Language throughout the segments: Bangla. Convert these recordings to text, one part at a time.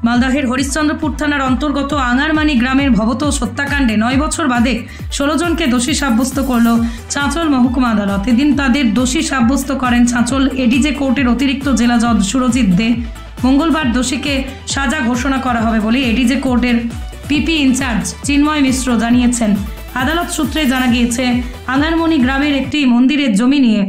মালদহের হরিশ্চন্দ্রপুর থানার অন্তর্গত আঙারমানি গ্রামের ভবতোষ হত্যাকাণ্ডে 9 বছর বাদে 16 জনকে দোষী সাব্যস্ত করল চাঁচল মহকুমা আদালত। এদিন তাদের দোষী সাব্যস্ত করেন চাঁচল এডিজে কোর্টের অতিরিক্ত জেলা জজ সুরজিৎ দে। মঙ্গলবার দোষীকে সাজা ঘোষণা করা হবে বলে এডিজে কোর্টের পিপি ইনচার্জ চিন্ময় মিশ্র জানিয়েছেন। আদালত সূত্রে জানা গিয়েছে, আঙারমণি গ্রামের একটি মন্দিরের জমি নিয়ে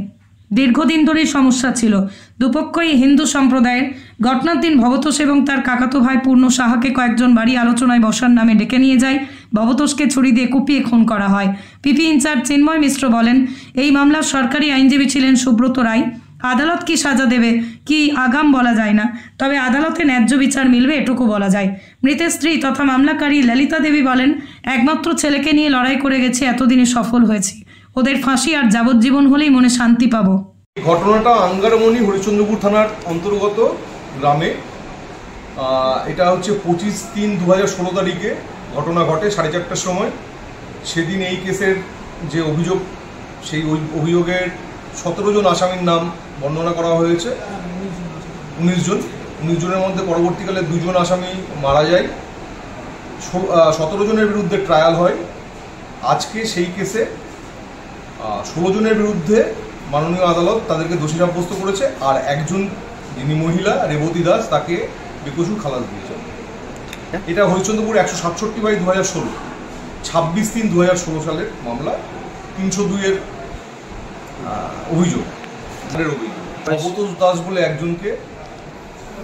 দীর্ঘদিন ধরেই সমস্যা ছিল। দুপক্ষই হিন্দু সম্প্রদায়ের। ঘটনার দিন ভবতোষ এবং তার কাকাতো ভাই পূর্ণ সাহাকে কয়েকজন বাড়ি আলোচনায় বসার নামে ডেকে নিয়ে যায়। ভবতোষকে ছুরি দিয়ে কুপিয়ে খুন করা হয়। পিপি ইনচার্জ চিন্ময় মিশ্র বলেন, এই মামলার সরকারি আইনজীবী ছিলেন সুব্রত রায়। আদালত কি সাজা দেবে কি আগাম বলা যায় না, তবে আদালতে ন্যায্য বিচার মিলবে এটুকু বলা যায়। মৃতের স্ত্রী তথা মামলাকারী ললিতা দেবী বলেন, একমাত্র ছেলেকে নিয়ে লড়াই করে গেছে, এতদিনে সফল হয়েছি। ওদের ফাঁসি আর যাবজ্জীবন হলেই মনে শান্তি পাবো। ঘটনাটা আঙ্গারমণি হরিশ্চন্দ্রপুর থানার অন্তর্গত গ্রামে। এটা হচ্ছে 25/3/2016 তারিখে ঘটনা ঘটে 4:30টার সময়। সেদিন এই কেসের যে অভিযোগ, সেই অভিযোগের 17 জন আসামির নাম বর্ণনা করা হয়েছে। 19 জনের মধ্যে পরবর্তীকালে 2 জন আসামি মারা যায়। 17 জনের বিরুদ্ধে ট্রায়াল হয়। আজকে সেই কেসে 16 জনের বিরুদ্ধে মাননীয় আদালত তাদেরকে দোষী সাব্যস্ত করেছে। আর একজন যিনি মহিলা রেবতী দাস, তাকে বেকসুর খালাস দিয়েছে। এটা হরিশ্চন্দ্রপুর 167/2016, 26/3/2016 সালের মামলা। 302-এর অভিযোগ। ভবতোষ দাস বলে একজনকে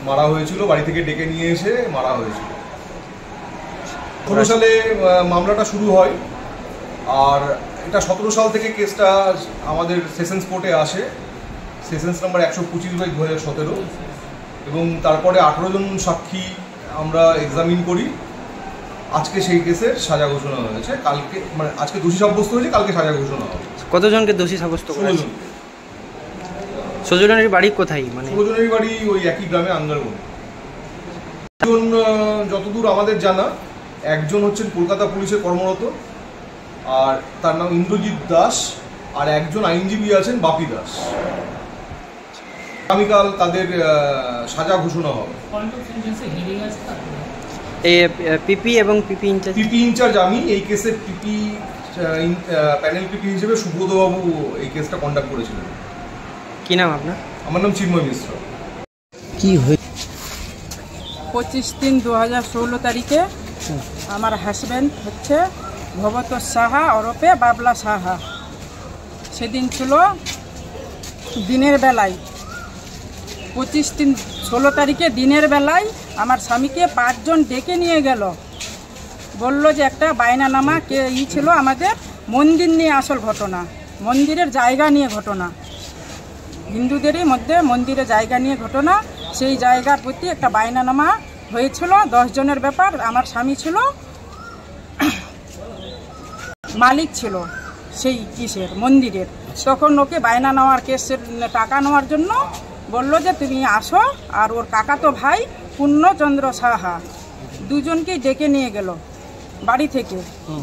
মারা হয়েছিল, বাড়ি থেকে ডেকে নিয়ে এসে মারা হয়েছিল। 16 সালে মামলাটা শুরু হয়। আর এটা 17 সাল থেকে কেসটা আমাদের সেশনস কোর্টে আসে, সেশনস নাম্বার 125/2017, এবং তারপরে 18 জন সাক্ষী আমরা এক্সামিন করি। আজকে সেই কেসের সাজা ঘোষণা হয়েছে। কালকে মানে আজকে দোষী সাব্যস্ত হয়েছে, কালকে সাজা ঘোষণা হবে। কতজনকে দোষী সাব্যস্ত করেছে? 16 জনের বাড়ি কোথায়? মানে 16 জনের বাড়ি ওই একই গ্রামে আঙ্গারমণি। একজন যতদূর আমাদের জানা, একজন হচ্ছেন কলকাতা পুলিশে কর্মরত, আর তার নাম ইন্দ্রজিৎ দাস। আর একজন আইনজীবী আছেন বাপি দাস। আগামীকাল তাদের সাজা ঘোষণা হবে। পিপি এবং পিপি ইনচার্জ আমি। এই কেসের পিপি প্যানেল পিপি হিসেবে সুব্রতবাবু এই কেসটা কন্ডাক্ট করেছিলেন। কি নাম আপনার? আমার নাম চিন্ময় মিশ্র। কি হয়েছে? 25/3/2016 তারিখে আমার হাজব্যান্ড হচ্ছে ভবতোষ সাহা ওরফে বাবলা সাহা। সেদিন ছিল দিনের বেলায়, 25/3/16 তারিখে দিনের বেলায় আমার স্বামীকে 5 জন ডেকে নিয়ে গেল। বলল যে একটা বায়নানামা ছিল আমাদের মন্দির নিয়ে, আসল ঘটনা মন্দিরের জায়গা নিয়ে ঘটনা, হিন্দুদেরই মধ্যে মন্দিরের জায়গা নিয়ে ঘটনা। সেই জায়গার প্রতি একটা বায়নানামা হয়েছিল। 10 জনের ব্যাপার। আমার স্বামী ছিল মালিক, ছিল সেই কিসের মন্দিরের। তখন ওকে বায়না নেওয়ার কেসের টাকা নেওয়ার জন্য বলল যে তুমি আসো। আর ওর কাকাতো ভাই পূর্ণচন্দ্র সাহা 2 জনকেই ডেকে নিয়ে গেল বাড়ি থেকে।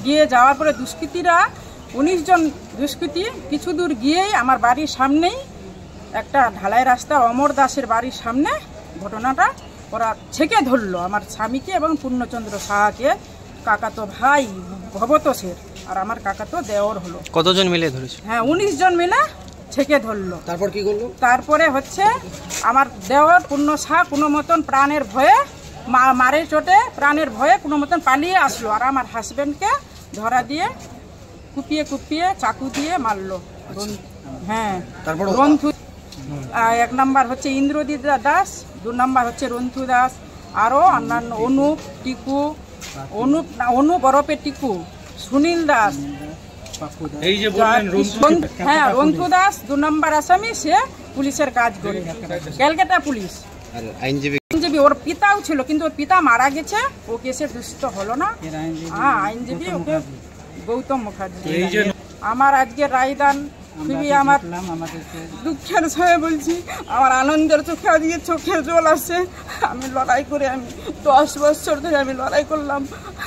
গিয়ে যাওয়ার পরে দুষ্কৃতীরা 19 জন দুষ্কৃতী কিছু দূর গিয়েই আমার বাড়ির সামনেই একটা ঢালাই রাস্তা, অমর দাসের বাড়ির সামনে ঘটনাটা ওরা ছেঁকে ধরলো আমার স্বামীকে এবং পূর্ণচন্দ্র সাহাকে, কাকাতো ভাই ভবতোষের, আর আমার কাকাতো দেওর হলো। কতজন মিলে ধরেছে? হ্যাঁ, 19 জন মিলে ছেঁকে ধরলো। তারপর কি করলো? তারপরে হচ্ছে আমার দেওর পূর্ণ সাহা কোনো মতন প্রাণের ভয়ে, মারের চোটে প্রাণের ভয়ে কোনো মতন পালিয়ে আসলো। আর আমার হাজব্যান্ডকে ধরা দিয়ে কুপিয়ে চাকু দিয়ে মারলো। হ্যাঁ, রন্থু 1 নাম্বার হচ্ছে ইন্দ্রজিৎ দাস, 2 নাম্বার হচ্ছে রন্থু দাস, আরও অন্যান্য অনুপ টিকু, অনুপ ওরফে টিকু, সুনীল দাস, এই যে বললেন হ্যাঁ রন্থু দাস 2 নাম্বার আসামি। সে পুলিশের কাজ করে, ক্যালকাটা পুলিশ। আইনজীবী ওর পিতাও ছিল, কিন্তু ওর পিতা মারা গেছে। ও কেসে দুষ্ট হলো না। হ্যাঁ, আইনজীবী ওকে গৌতম মুখার্জি। আমার আজকে রায়দান খুবই আমার দুঃখের সময় বলছি, আমার আনন্দের চোখে আজকে চোখে জল আসছে। আমি লড়াই করে, আমি 10 বছর ধরে আমি লড়াই করলাম।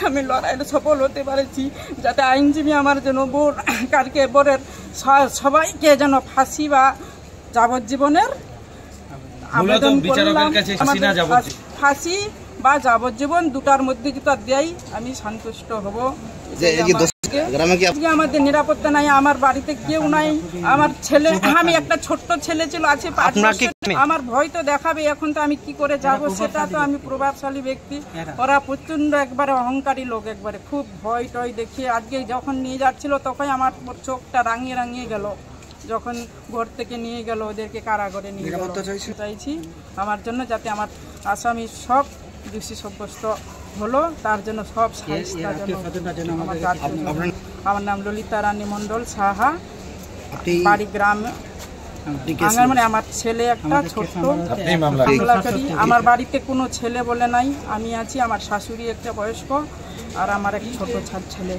আমি লড়াইয়ে সফল হতে পেরেছি, যাতে আইনজীবী আমার যেন বোন কালকে বোনের সবাইকে যেন ফাঁসি বা যাবজ্জীবনের আবেদন করলাম। ফাঁসি বা যাবজ্জীবন দুটার মধ্যে যেটা দেয় আমি সন্তুষ্ট হব। আজকে আমাদের নিরাপত্তা নাই, আমার বাড়িতে কেউ নাই, আমার ছেলে, আমি একটা ছোট্ট ছেলে ছিল আছে 5 বছর, আমার ভয় তো দেখাবে, এখন তো আমি কি করে যাব, সেটা তো আমি প্রভাবশালী ব্যক্তি, ওরা প্রচন্ড একবারে অহংকারী লোক, একবারে খুব ভয় টয় দেখিয়ে আজকে যখন নিয়ে যাচ্ছিল তখন আমার চোখটা রাঙিয়ে রাঙিয়ে গেল, যখন ঘর থেকে নিয়ে গেল ওদেরকে কারাগারে নিয়ে গেল। চাইছি আমার জন্য যাতে আমার আসামি সব দোষী সাব্যস্ত হলো, তার জন্য সব আমার নাম ললিতা রানী মণ্ডল সাহা, বাড়ি গ্রাম আঙ্গারমানি। আমার ছেলে একটা ছোট্ট, আমার বাড়িতে কোনো ছেলে বলে নাই, আমি আছি, আমার শাশুড়ি একটা বয়স্ক আর আমার এক ছোট ছেলে।